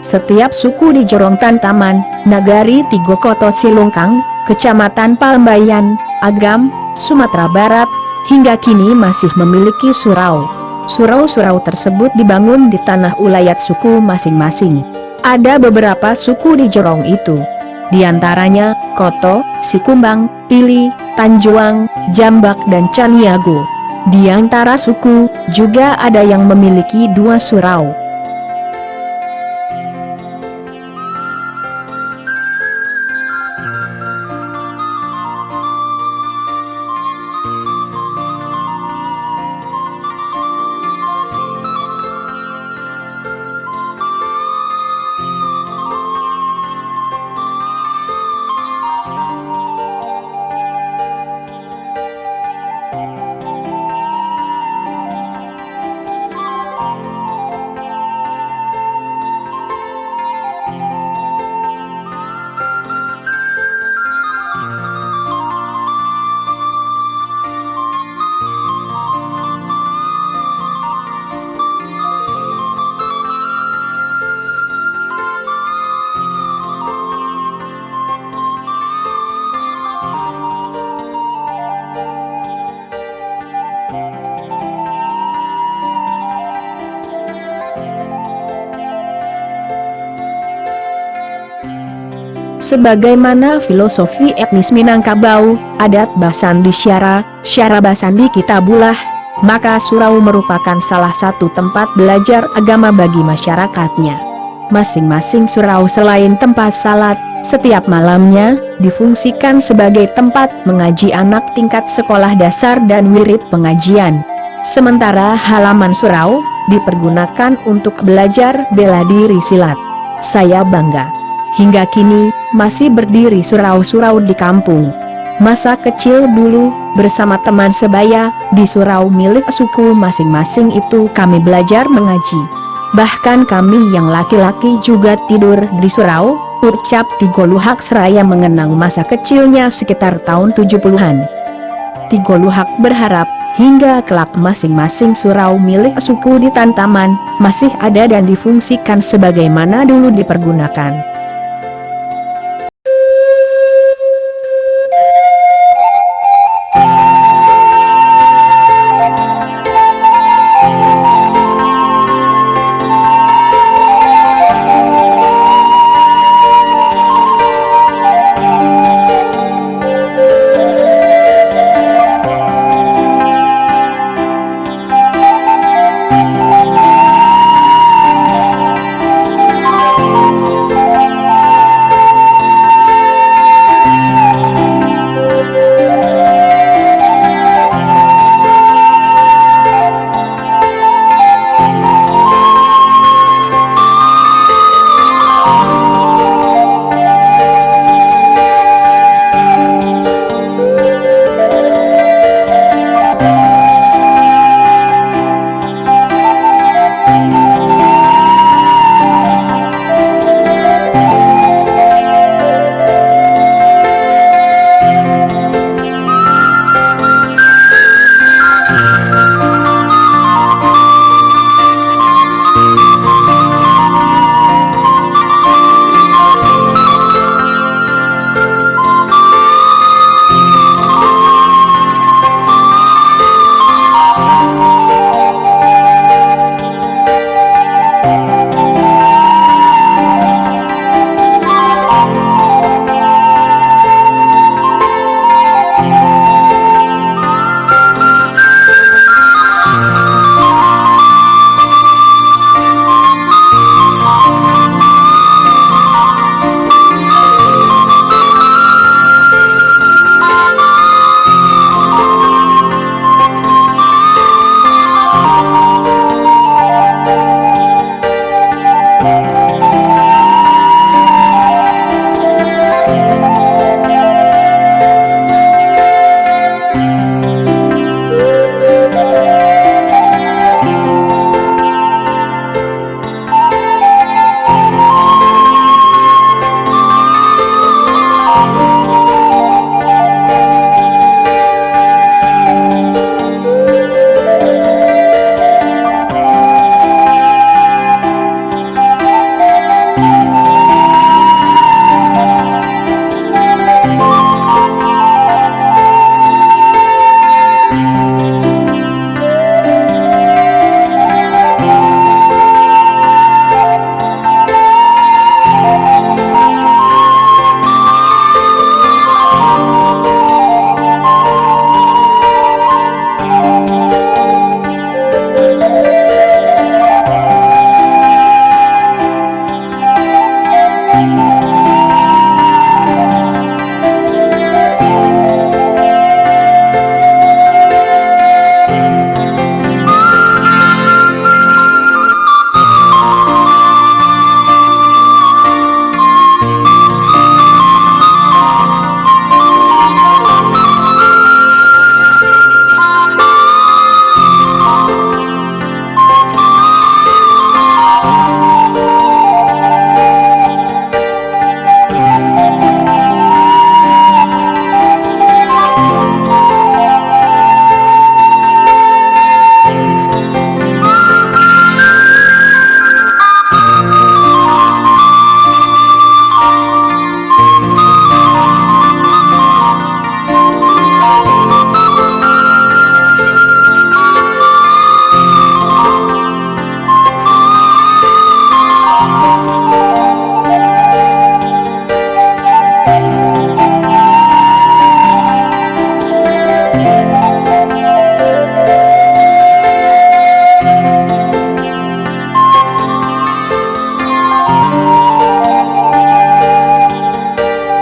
Setiap suku di Jorong Tantaman, Nagari Tigo Koto Silungkang, Kecamatan Palembayan, Agam, Sumatera Barat, hingga kini masih memiliki surau. Surau-surau tersebut dibangun di tanah ulayat suku masing-masing. Ada beberapa suku di Jorong itu. Di antaranya, Koto, Sikumbang, Pili, Tanjuang, Jambak dan Caniago. Di antara suku, juga ada yang memiliki 2 surau. Sebagaimana filosofi etnis Minangkabau, adat Basandi Syara Basandi Kitabulah, maka surau merupakan salah satu tempat belajar agama bagi masyarakatnya. Masing-masing surau selain tempat salat, setiap malamnya difungsikan sebagai tempat mengaji anak tingkat sekolah dasar dan wirid pengajian. Sementara halaman surau dipergunakan untuk belajar bela diri silat. Saya bangga. Hingga kini, masih berdiri surau-surau di kampung. Masa kecil dulu, bersama teman sebaya, di surau milik suku masing-masing itu kami belajar mengaji. Bahkan kami yang laki-laki juga tidur di surau, ucap Tigo Luhak seraya mengenang masa kecilnya sekitar tahun 70-an. Tigo Luhak berharap, hingga kelak masing-masing surau milik suku di Tantaman, masih ada dan difungsikan sebagaimana dulu dipergunakan.